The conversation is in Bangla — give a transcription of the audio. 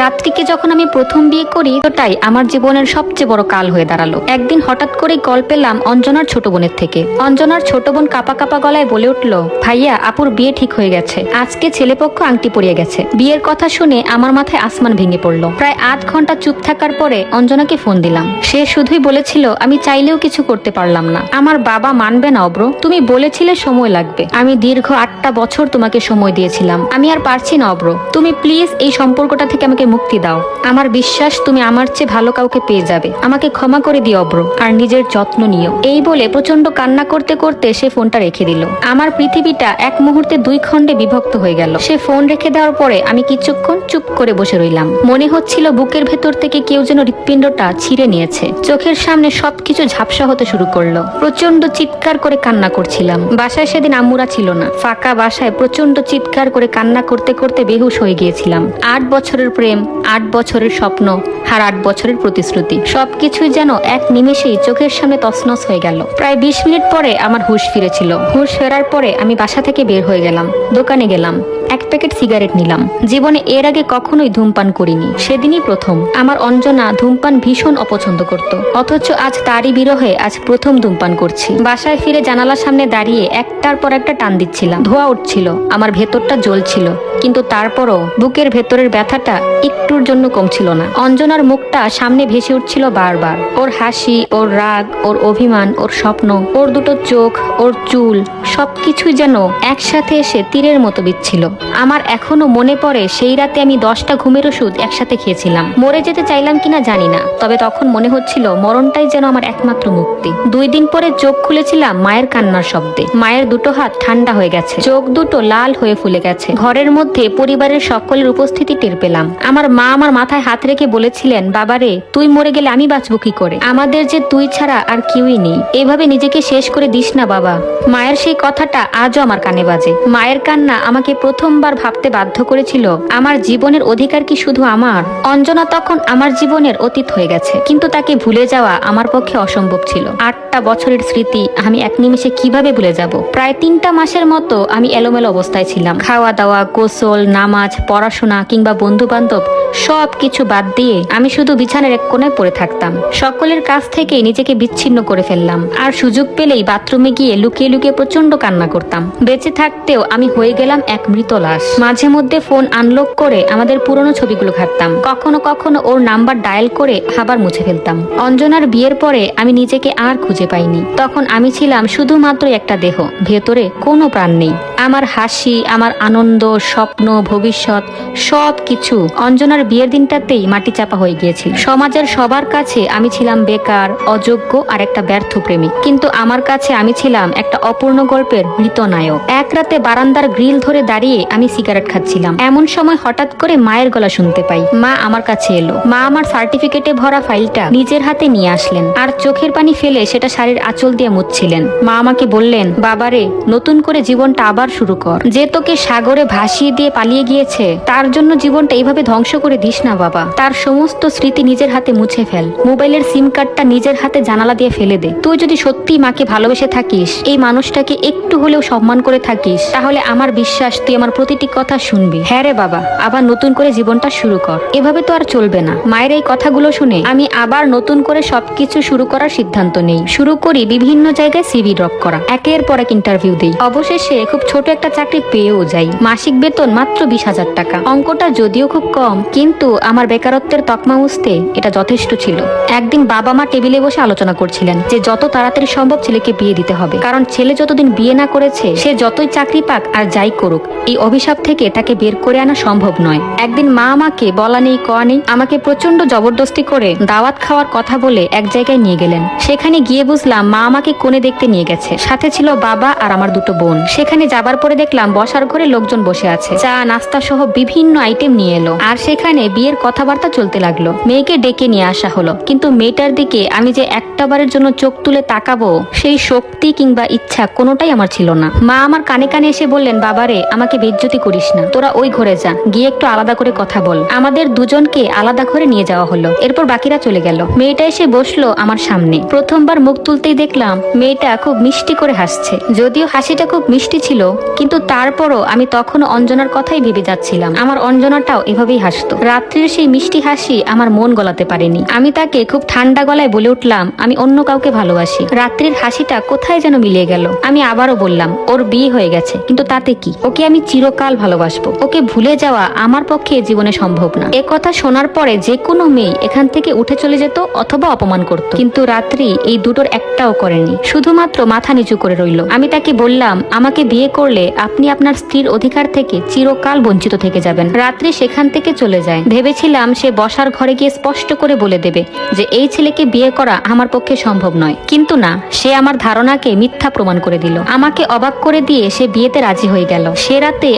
রাত্রিকে যখন আমি প্রথম বিয়ে করি, ওটাই আমার জীবনের সবচেয়ে বড় কাল হয়ে দাঁড়ালো। একদিন হঠাৎ করেই কল পেলাম অঞ্জনার ছোট বোনের থেকে। অঞ্জনার ছোট বোন কাপা কাপা গলায় বলে উঠল, ভাইয়া, আপুর বিয়ে ঠিক হয়ে গেছে, আজকে ছেলেপক্ষ আংটি পরিয়ে গেছে। বিয়ের কথা শুনে আমার মাথায় আসমান ভেঙে পড়লো। প্রায় 8 ঘন্টা চুপ থাকার পরে অঞ্জনাকে ফোন দিলাম। সে শুধুই বলেছিল, আমি চাইলেও কিছু করতে পারলাম না, আমার বাবা মানবে না অব্র, তুমি বলেছিলে সময় লাগবে। আমি দীর্ঘ 8টা বছর তোমাকে সময় দিয়েছিলাম, আমি আর পারছি না অব্র, তুমি প্লিজ এই সম্পর্কটা থেকে আমাকে মুক্তি দাও। আমার বিশ্বাস তুমি আমার চেয়ে ভালো কাউকে পেয়ে যাবে, আমাকে ক্ষমা করে দিও অব্র, আর নিজের যত্ন নিও। এই বলে প্রচন্ড কান্না করতে করতে সে ফোনটা রেখে দিল। আমার পৃথিবীটা এক মুহূর্তে 2 খণ্ডে বিভক্ত হয়ে গেল। সে ফোন রেখে দেওয়ার পরে আমি কিছুক্ষণ চুপ করে বসে রইলাম। মনে হচ্ছিল বুকের ভেতর থেকে কেউ যেন হৃৎপিণ্ডটা ছিঁড়ে নিয়েছে। চোখের সামনে সবকিছু ঝাপসা হতে শুরু করলো। প্রচন্ড চিৎকার করে কান্না করছিলাম। বাসায় সেদিন আম্মুরা ছিল না। ফাঁকা বাসায় প্রচন্ড চিৎকার করে কান্না করতে করতে বেহুশ হয়ে গিয়েছিলাম। 8 বছরের প্রেম, 8 বছরের স্বপ্ন, আর 8 বছরের প্রতিশ্রুতি, সবকিছুই যেন এক নিমেষেই চোখের সামনে তছনছ হয়ে গেল। প্রায় 20 মিনিট পরে আমার হুঁশ ফিরেছিল। হুঁশ ফেরার পরে আমি বাসা থেকে বের হয়ে গেলাম। দোকানে গেলাম, 1 প্যাকেট সিগারেট নিলাম। জীবনে এর আগে কখনোই ধূমপান করিনি, সেদিনই প্রথম। আমার অঞ্জনা ধূমপান ভীষণ অপছন্দ করত, অথচ আজ তারই বিরহে আজ প্রথম ধূমপান করছি। বাসায় ফিরে জানালার সামনে দাঁড়িয়ে একটার পর একটা টান দিচ্ছিলাম। ধোঁয়া উঠছিল, আমার ভেতরটা জ্বলছিল, কিন্তু তারপরও বুকের ভেতরের ব্যথাটা একটুর জন্য কমছিল না। অঞ্জনার মুখটা সামনে ভেসে উঠছিল বারবার। ওর হাসি, ওর রাগ, ওর অভিমান, ওর স্বপ্ন, ওর দুটো চোখ, ওর চুল, সবকিছুই যেন একসাথে এসে তীরের মতো বিচ্ছিল। আমার এখনো মনে পড়ে সেই রাতে আমি 10টা ঘুমের ওষুধ একসাথে খেয়েছিলাম। মরে যেতে চাইলাম কিনা জানি না, তবে তখন মনে হচ্ছিল মরণটাই যেন আমার একমাত্র মুক্তি। 2 দিন পরে চোখ খুলেছিলাম মায়ের কান্নার শব্দে। মায়ের দুটো হাত ঠান্ডা হয়ে গেছে, চোখ দুটো লাল হয়ে ফুলে গেছে। ঘরের মধ্যে পরিবারের সকলের উপস্থিতি টের পেলাম। আমার মা আমার মাথায় হাত রেখে বলেছিলেন, বাবারে, তুই মরে গেলে আমি বাঁচবো কি করে? আমাদের যে তুই ছাড়া আর কেউই নেই, এভাবে নিজেকে শেষ করে দিস না বাবা। মায়ের সেই কথাটা আজও আমার কানে বাজে। মায়ের কান্না আমাকে প্রথমবার ভাবতে বাধ্য করেছিল, আমার জীবনের অধিকার কি শুধু আমার? অঞ্জনা তখন আমার জীবনের অতীত হয়ে গেছে, কিন্তু তাকে ভুলে যাওয়া আমার পক্ষে অসম্ভব ছিল। 8টা বছরের স্মৃতি আমি এক নিমেষে কিভাবে ভুলে যাব? প্রায় 3টা মাসের মতো আমি এলোমেলো অবস্থায় ছিলাম। খাওয়া দাওয়া, গোসল, নামাজ, পড়াশোনা কিংবা বন্ধু বান্ধব সবকিছু বাদ দিয়ে আমি শুধু বিছানার এক কোণায় পড়ে থাকতাম। সকলের কাছ থেকে নিজেকে বিচ্ছিন্ন করে ফেললাম, আর সুযোগ পেলেই বাথরুমে গিয়ে লুকিয়ে লুকিয়ে প্রচন্ড কান্না করতাম। বেঁচে থাকতেও আমি হয়ে গেলাম এক মৃত লাশ। মাঝে মধ্যে ফোন আনলক করে আমাদের পুরনো ছবিগুলো ঘাটতাম। কখনো কখনো ওর নাম্বার ডায়াল করে আবার মুছে ফেলতাম। অঞ্জনার বিয়ের পরে আমি নিজেকে আর খুঁজে পাইনি। তখন আমি ছিলাম শুধুমাত্র একটা দেহ, ভেতরে কোনো প্রাণ নেই। আমার হাসি, আমার আনন্দ, স্বপ্ন, ভবিষ্যৎ সবকিছু অঞ্জনার বিয়ের দিনটাতেই মাটি চাপা হয়ে গিয়েছিল। সমাজের সবার কাছে আমি ছিলাম বেকার, অযোগ্য আর একটা ব্যর্থ প্রেমিক, কিন্তু আমার কাছে আমি ছিলাম একটা অপূর্ণ গল্পের মৃত নায়ক। এক রাতে বারান্দার গ্রিল ধরে দাঁড়িয়ে আমি সিগারেট খাচ্ছিলাম। এমন সময় হঠাৎ করে মায়ের গলা শুনতে পাই। মা আমার কাছে এলো। মা আমার সার্টিফিকেটে ভরা ফাইলটা নিজের হাতে নিয়ে আসলেন, আর চোখের পানি ফেলে সেটা শাড়ির আঁচল দিয়ে মুছছিলেন। মা আমাকে বললেন, বাবারে, নতুন করে জীবনটা আবার শুরু কর। যে তোকে সাগরে ভাসিয়ে দিয়ে পালিয়ে গিয়েছে, তার জন্য জীবনটা এইভাবে ধ্বংস করে দিস না বাবা। তার সমস্ত স্মৃতি নিজের হাতে মুছে ফেল। মোবাইলের সিম কার্ডটা নিজের হাতে জানালা দিয়ে ফেলে দে। তুই যদি সত্যি মাকে ভালোবেসে থাকিস, এই মানুষটাকে একটু হলেও সম্মান করে থাকিস, তাহলে আমার বিশ্বাস তুই আমার প্রতিটি কথা শুনবি। হ্যাঁ রে বাবা, আবার নতুন করে জীবনটা শুরু কর। এভাবে তো আর চলবে না। মায়ের এই কথাগুলো শুনে আমি আবার নতুন করে সবকিছু শুরু করার সিদ্ধান্ত নেই। শুরু করি বিভিন্ন জায়গায় সিভি ড্রপ করা, একের পর এক ইন্টারভিউ দিই। অবশেষে খুব ছোট একটা চাকরি পেয়েও যাই। মাসিক বেতন মাত্র 20,000 টাকা। অঙ্কটা যদিও খুব কম, কিন্তু আমার বেকারত্বের তকমা মুছতে এটা যথেষ্ট ছিল। একদিন বাবা মা টেবিলে বসে আলোচনা করছিলেন যে যত তাড়াতাড়ি সম্ভব ছেলেকে বিয়ে দিতে হবে, কারণ ছেলে যতদিন বিয়ে না করেছে সে যতই চাকরি পাক আর যাই করুক, এই অভিশাপ থেকে তাকে বের করে আনা সম্ভব নয়। একদিন মা আমাকে বলা নেই কওয়া নেই আমাকে প্রচন্ড জবরদস্তি করে দাওয়াত খাওয়ার কথা বলে এক জায়গায় নিয়ে গেলেন। সেখানে গিয়ে বুঝলাম মা আমাকে কোণে দেখতে নিয়ে গেছে। সাথে ছিল বাবা আর আমার দুটো বোন। সেখানে যাবার পরে দেখলাম বসার ঘরে লোকজন বসে আছে। চা, নাস্তা সহ বিভিন্ন আইটেম নিয়ে এলো, আর সেখানে বিয়ের কথাবার্তা চলতে লাগলো। মেয়েকে ডেকে নিয়ে আসা হলো, কিন্তু মেয়েটার দিকে আমি যে একটাবারের জন্য চোখ তুলে তাকাবো সেই শক্তি কিংবা ইচ্ছা কোনোটাই আমার ছিল না। মা আমার কানে কানে এসে বললেন, বাবারে, আমাকে বেজ্জতি করিস না, তোরা ওই ঘরে যা, গিয়ে একটু আলাদা করে কথা বল। আমাদের দুজনকে আলাদা ঘরে নিয়ে যাওয়া হলো। এরপর বাকিরা চলে গেল। মেয়েটা এসে বসলো আমার সামনে। প্রথমবার মুখ তুলতেই দেখলাম মেয়েটা খুব মিষ্টি করে হাসছে। যদিও হাসিটা খুব মিষ্টি ছিল, কিন্তু তারপরও আমি তখনও অঞ্জনার কথাই ভেবে যাচ্ছিলাম। আমার অঞ্জনাটাও এভাবেই হাসতো। রাত্রির সেই মিষ্টি হাসি আমার মন গলাতে পারেনি। আমি তাকে খুব ঠান্ডা গলায় বলে উঠলাম, আমি অন্য কাউকে ভালোবাসি। রাত্রির হাসিটা কোথায় যেন মিলিয়ে গেল। আমি আবারও বললাম, ওর বিয়ে হয়ে গেছে, কিন্তু তাতে কি? ওকে আমি চিরকাল ভালোবাসবো। ওকে ভুলে যাওয়া আমার পক্ষে জীবনে সম্ভব না। এ কথা শোনার পরে যে কোনো মেয়ে এখান থেকে উঠে চলে যেত অথবা অপমান করত, কিন্তু রাত্রি এই দুটোর একটাও করেনি, শুধুমাত্র মাথা নিচু করে রইল। আমি তাকে বললাম, আমাকে বিয়ে করলে আপনি আপনার স্ত্রীর অধিকার থেকে চিরকাল বঞ্চিত থেকে যাবেন। রাত্রি সেখান থেকে চলে যায়। ভেবেছিলাম সে বসার ঘরে গিয়ে স্পষ্ট করে বলে দেবে যে এই ছেলেকে বিয়ে করা আমার পক্ষে সম্ভব নয়, কিন্তু না, সে আমার ধারণাকে মিথ্যা প্রমাণ করে দিল। আমাকে অবাক করে দিয়ে সে বিয়েতে রাজি হয়ে গেল। সে রাতে